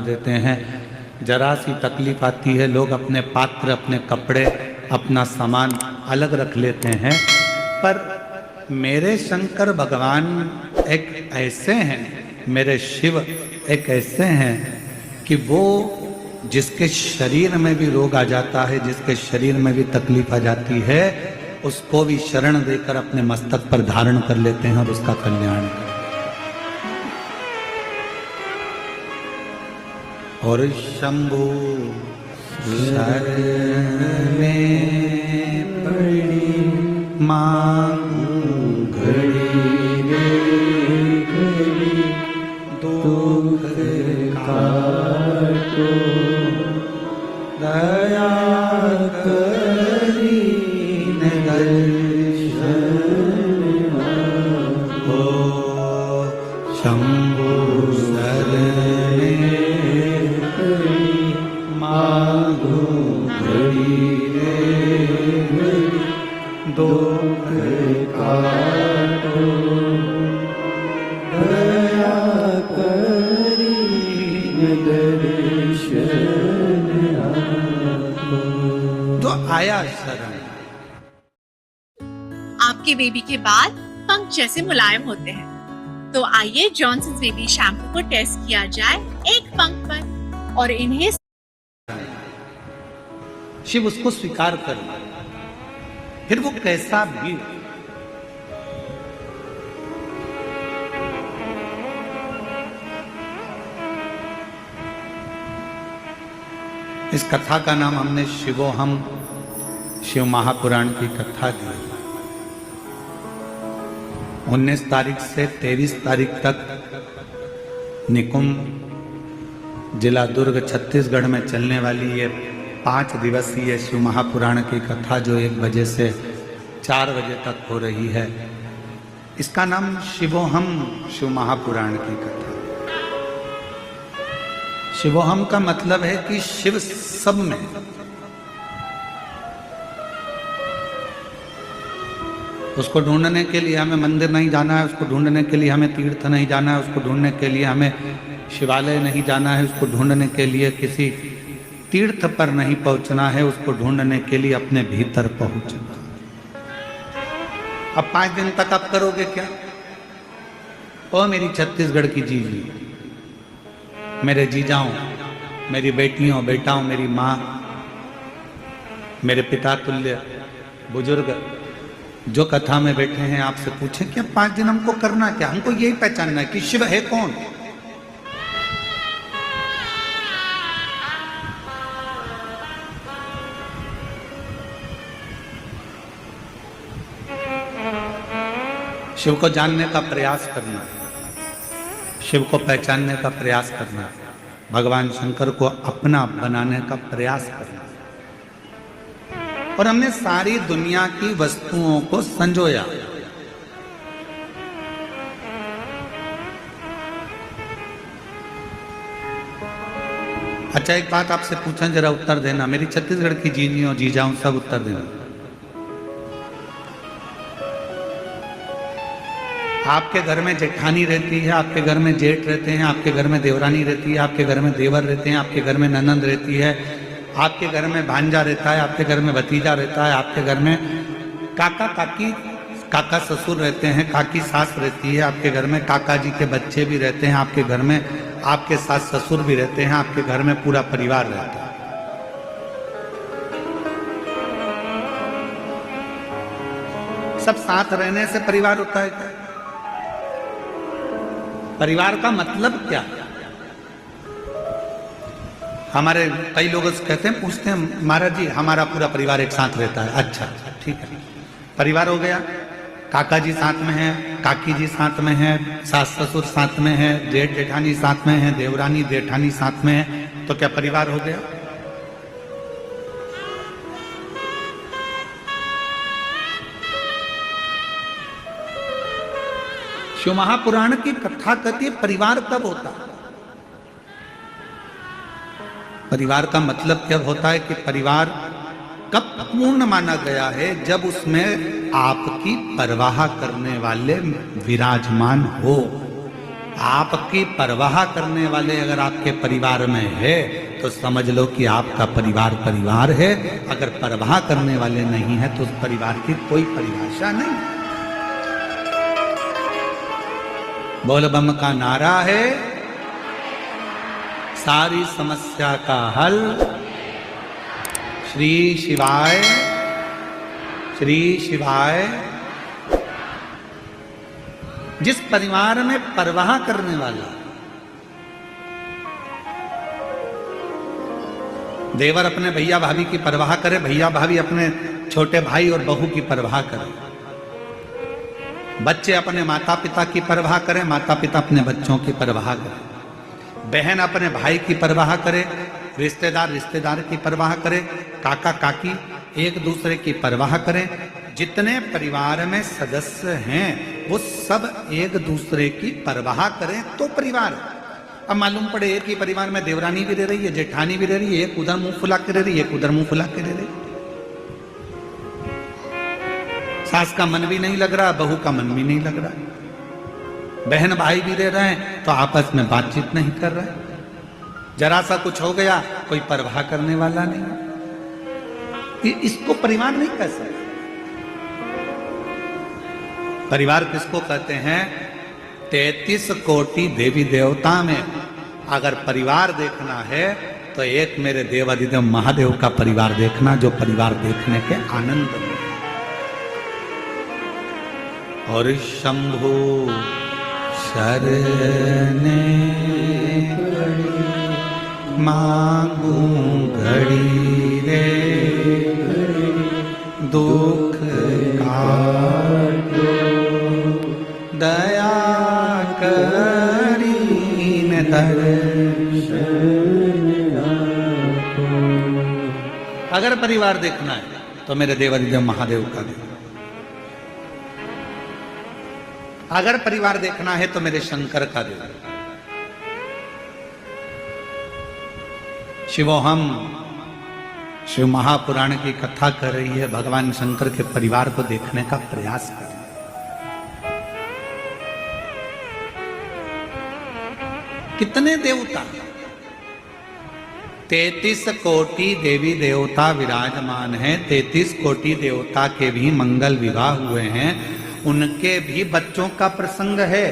देते हैं। जरा सी तकलीफ आती है, लोग अपने पात्र, अपने कपड़े, अपना सामान अलग रख लेते हैं। पर मेरे शंकर भगवान एक ऐसे हैं, मेरे शिव एक ऐसे हैं कि वो जिसके शरीर में भी रोग आ जाता है, जिसके शरीर में भी तकलीफ आ जाती है, उसको भी शरण देकर अपने मस्तक पर धारण कर लेते हैं और उसका कल्याण करते हैं। और शंभु शरण में पड़ी मांगू घड़ी रे घड़ी, दुख काटो दया करी दर्शन हो। शंभु शरण मांगो घड़ी रे घड़ी, दुख काटो दया करी दर्शन हो। तो आया शरण। आपके बेबी के बाल पंख जैसे मुलायम होते हैं, तो आइए जॉनसन्स बेबी शैम्पू को टेस्ट किया जाए एक पंख पर और इन्हें शिव उसको स्वीकार कर, फिर वो कैसा भी। इस कथा का नाम हमने शिवोहम, शिव महापुराण की कथा दी। 19 तारीख से 23 तारीख तक निकुंभ जिला दुर्ग छत्तीसगढ़ में चलने वाली ये 5 दिवसीय शिव महापुराण की कथा, जो 1 बजे से 4 बजे तक हो रही है, इसका नाम शिवोहम, शिव महापुराण की कथा। शिवोहम का मतलब है कि शिव सब में। उसको ढूंढने के लिए हमें मंदिर नहीं जाना है, उसको ढूंढने के लिए हमें तीर्थ नहीं जाना है, उसको ढूंढने के लिए हमें शिवालय नहीं जाना है, उसको ढूंढने के लिए किसी तीर्थ पर नहीं पहुंचना है, उसको ढूंढने के लिए अपने भीतर पहुंचना। अब 5 दिन तक आप करोगे क्या? ओ मेरी छत्तीसगढ़ की जीजी, मेरे जीजाओं, मेरी बेटियों, बेटाओं, मेरी माँ, मेरे पिता तुल्य बुजुर्ग जो कथा में बैठे हैं, आपसे पूछें कि अब 5 दिन हमको करना क्या? हमको यही पहचानना है कि शिव है कौन। शिव को जानने का प्रयास करना, शिव को पहचानने का प्रयास करना, भगवान शंकर को अपना बनाने का प्रयास करना। और हमने सारी दुनिया की वस्तुओं को संजोया। अच्छा, एक बात आपसे पूछा, जरा उत्तर देना, मेरी छत्तीसगढ़ की जीजियों जीजाओं सब उत्तर देना। आपके घर में जेठानी रहती है, आपके घर में जेठ रहते हैं, आपके घर में देवरानी रहती है, आपके घर में देवर रहते हैं, आपके घर में ननंद रहती है, आपके घर में भांजा रहता है, आपके घर में भतीजा रहता है, आपके घर में काका काकी, काका ससुर रहते हैं, काकी सास रहती है, आपके घर में काका जी के बच्चे भी रहते हैं, आपके घर में आपके सास ससुर भी रहते हैं, आपके घर में पूरा परिवार रहता है। सब साथ रहने से परिवार होता है क्या? परिवार का मतलब क्या? हमारे कई लोग कहते हैं, पूछते हैं, महाराज जी हमारा पूरा परिवार एक साथ रहता है। अच्छा, ठीक है, परिवार हो गया, काका जी साथ में है, काकी जी साथ में है, सास ससुर साथ में है, जेठ जेठानी साथ में है, देवरानी जेठानी साथ में है, तो क्या परिवार हो गया? शिव महापुराण की कथा कहती है परिवार कब होता है? परिवार का मतलब क्या होता है कि परिवार कब पूर्ण माना गया है? जब उसमें आपकी परवाह करने वाले विराजमान हो, आपकी परवाह करने वाले अगर आपके परिवार में है तो समझ लो कि आपका परिवार परिवार है। अगर परवाह करने वाले नहीं है तो उस परिवार की कोई परिभाषा नहीं। बोल बम का नारा है, सारी समस्या का हल श्री शिवाय, श्री शिवाय। जिस परिवार में परवाह करने वाला, देवर अपने भैया भाभी की परवाह करे, भैया भाभी अपने छोटे भाई और बहू की परवाह करे, बच्चे अपने माता पिता की परवाह करें, माता पिता अपने बच्चों की परवाह करें, बहन अपने भाई की परवाह करे, रिश्तेदार रिश्तेदार की परवाह करे, काका काकी एक दूसरे की परवाह करें। जितने परिवार में सदस्य हैं वो सब एक दूसरे की परवाह करें तो परिवार। अब मालूम पड़े एक ही परिवार में देवरानी भी रह रही है, जेठानी भी रह रही है, एक उधर मुंह फुला के रह रही है, एक उधर मुंह फुला के रह रही है, सास का मन भी नहीं लग रहा, बहू का मन भी नहीं लग रहा, बहन भाई भी रह रहे हैं तो आपस में बातचीत नहीं कर रहे, जरा सा कुछ हो गया कोई परवाह करने वाला नहीं। इसको परिवार नहीं कह सकते। परिवार किसको कहते हैं? 33 कोटि देवी देवता में अगर परिवार देखना है तो एक मेरे देवाधिदेव महादेव का परिवार देखना, जो परिवार देखने के आनंद में। और शंभु शरणे मांगू घड़ी रे, दुख काटो दया करीन दर्शन। अगर परिवार देखना है तो मेरे देवाधिदेव महादेव का देखो, अगर परिवार देखना है तो मेरे शंकर का देखो। शिवोहम शिव महापुराण की कथा कर रही है, भगवान शंकर के परिवार को देखने का प्रयास कर रही है। कितने देवता? 33 कोटि देवी देवता विराजमान हैं। 33 कोटि देवता के भी मंगल विवाह हुए हैं, उनके भी बच्चों का प्रसंग है।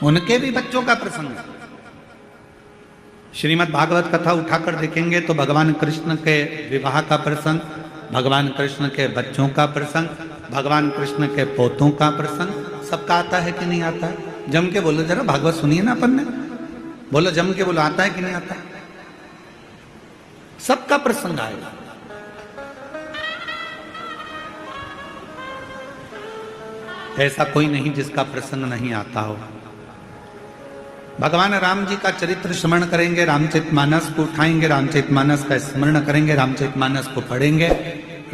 उनके भी बच्चों का प्रसंग। श्रीमद् भागवत कथा उठाकर देखेंगे तो भगवान कृष्ण के विवाह का प्रसंग, भगवान कृष्ण के बच्चों का प्रसंग, भगवान कृष्ण के पोतों का प्रसंग सबका आता है कि नहीं आता है? जम के बोलो जरा, भागवत सुनिए ना अपन ने, बोलो जम के बोलो, आता है कि नहीं आता? सबका प्रसंग आएगा। ऐसा कोई नहीं जिसका प्रसंग नहीं आता हो। भगवान राम जी का चरित्र स्मरण करेंगे, रामचरितमानस को उठाएंगे, रामचरितमानस का स्मरण करेंगे, रामचरितमानस को पढ़ेंगे,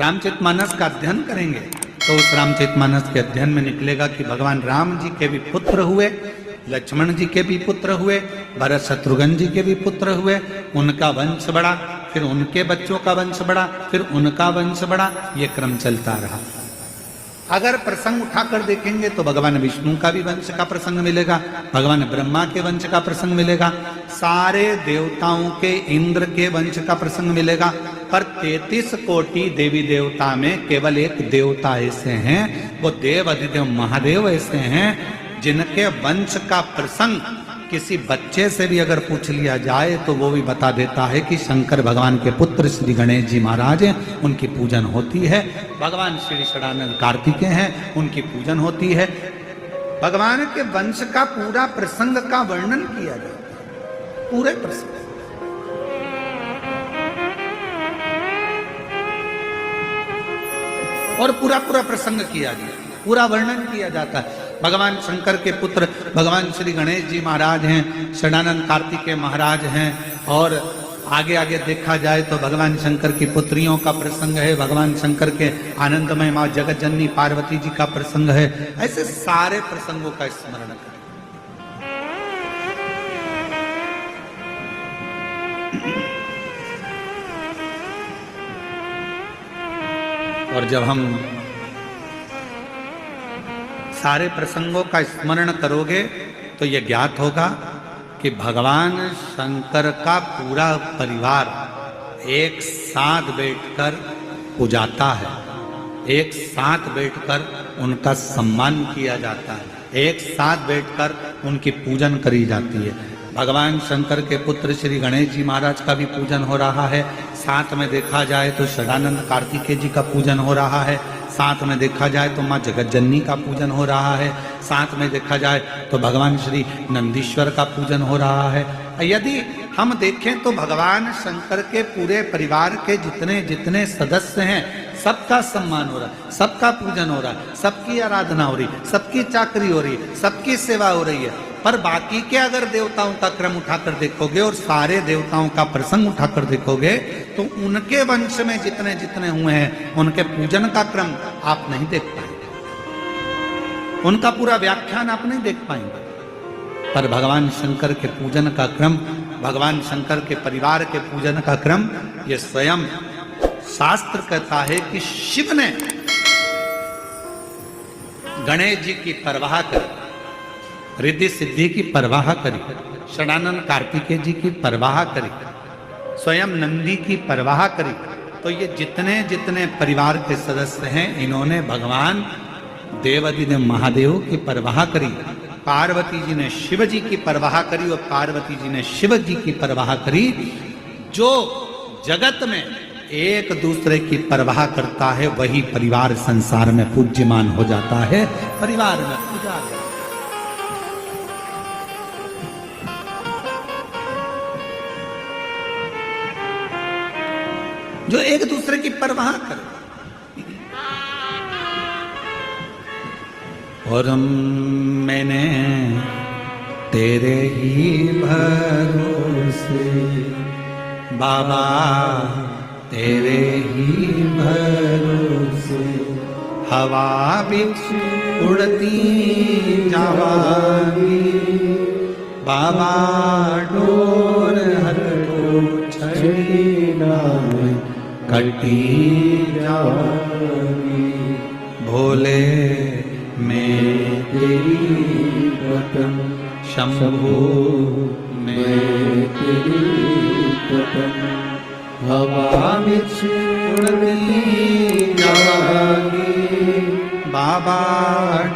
रामचरितमानस का अध्ययन करेंगे तो उस रामचरितमानस के अध्ययन में निकलेगा कि भगवान राम जी के भी पुत्र हुए, लक्ष्मण जी के भी पुत्र हुए, भरत शत्रुघ्न जी के भी पुत्र हुए, उनका वंश बढ़ा, फिर उनके बच्चों का वंश बढ़ा, फिर उनका वंश बढ़ा, ये क्रम चलता रहा। अगर प्रसंग उठाकर देखेंगे तो भगवान विष्णु का भी वंश का प्रसंग मिलेगा, भगवान ब्रह्मा के वंश का प्रसंग मिलेगा, सारे देवताओं के, इंद्र के वंश का प्रसंग मिलेगा। पर 33 कोटि देवी देवता में केवल एक देवता ऐसे हैं, वो देवाधिदेव महादेव ऐसे हैं जिनके वंश का प्रसंग किसी बच्चे से भी अगर पूछ लिया जाए तो वो भी बता देता है कि शंकर भगवान के पुत्र श्री गणेश जी महाराज हैं, उनकी पूजन होती है। भगवान श्री षडानंद कार्तिकेय हैं, उनकी पूजन होती है। भगवान के वंश का पूरा प्रसंग का वर्णन किया जाता है, पूरे प्रसंग। और पूरा पूरा प्रसंग किया गया, पूरा वर्णन किया जाता है। भगवान शंकर के पुत्र भगवान श्री गणेश जी महाराज हैं, षडानंद कार्तिकेय महाराज हैं, और आगे आगे देखा जाए तो भगवान शंकर की पुत्रियों का प्रसंग है, भगवान शंकर के आनंदमय मां जगत जननी पार्वती जी का प्रसंग है। ऐसे सारे प्रसंगों का स्मरण करें। और जब हम सारे प्रसंगों का स्मरण करोगे तो ये ज्ञात होगा कि भगवान शंकर का पूरा परिवार एक साथ बैठकर पूजाता है, एक साथ बैठकर उनका सम्मान किया जाता है, एक साथ बैठकर उनकी पूजन करी जाती है। भगवान शंकर के पुत्र श्री गणेश जी महाराज का भी पूजन हो रहा है, साथ में देखा जाए तो षडानंद कार्तिकेय जी का पूजन हो रहा है, साथ में देखा जाए तो माँ जगज्जननी का पूजन हो रहा है, साथ में देखा जाए तो भगवान श्री नंदीश्वर का पूजन हो रहा है। यदि हम देखें तो भगवान शंकर के पूरे परिवार के जितने जितने सदस्य हैं सबका सम्मान हो रहा है, सबका पूजन हो रहा है, सबकी आराधना हो रही, सबकी चाकरी हो रही, सबकी सेवा हो रही है। पर बाकी के अगर देवताओं का क्रम उठाकर देखोगे और सारे देवताओं का प्रसंग उठाकर देखोगे तो उनके वंश में जितने जितने हुए हैं उनके पूजन का क्रम आप नहीं देख पाएंगे, उनका पूरा व्याख्यान आप नहीं देख पाएंगे। पर भगवान शंकर के पूजन का क्रम, भगवान शंकर के परिवार के पूजन का क्रम, ये स्वयं शास्त्र कहता है कि शिव ने गणेश जी की परवाह करी, रिद्धि सिद्धि की परवाह करी, षडानंद कार्तिकेय जी की परवाह करी, स्वयं नंदी की परवाह करी। तो ये जितने जितने परिवार के सदस्य हैं इन्होंने भगवान देवाधिदेव महादेव की परवाह करी, पार्वती जी ने शिव जी की परवाह करी और पार्वती जी ने शिव जी की परवाह करी। जो जगत में एक दूसरे की परवाह करता है वही परिवार संसार में पूज्यमान हो जाता है, परिवार में पूजा। जो एक दूसरे की परवाह करे। और मैंने तेरे ही भरोसे बाबा, तेरे ही भरोसे हवा बिच उड़ती जावागी, बाबा डोर हटो छड़ी नाम कटी जावागी, भोले मैं तेरी वतन शंभू मैं तेरी वतन, हवा बिच उड़ती जावागी, बाबा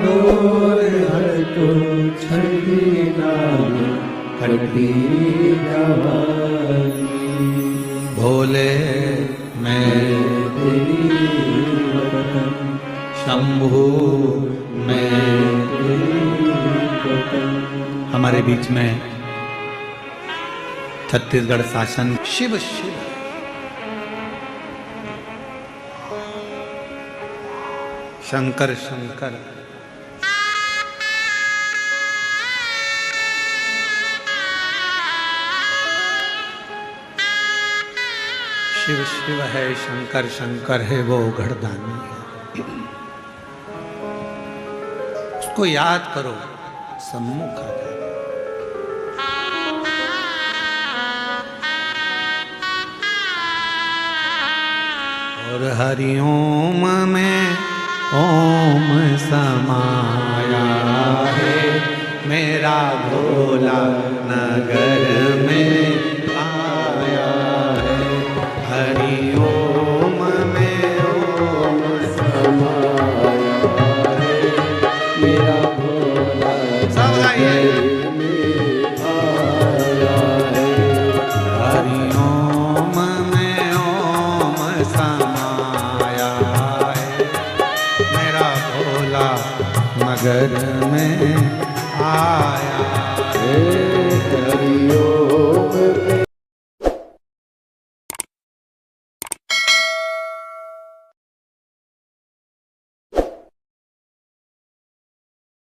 डोर हटो छड़ी नाम कटी जावागी, भोले मैं तेरी वतन शंभू मैं तेरी वतन। हमारे बीच में छत्तीसगढ़ शासन शिव शिव शंकर शंकर शिव शिव है, शंकर शंकर है, वो घड़दानी है। उसको याद करो, सम्मुख आ जाए। और हरिओम में ओम समाया है, मेरा भोला नगर में आया है। हरिओम में ओम समाया है, मेरा भोला नगर में आया है। हरिओम में ओम समाया है, मेरा भोला नगर में आया है।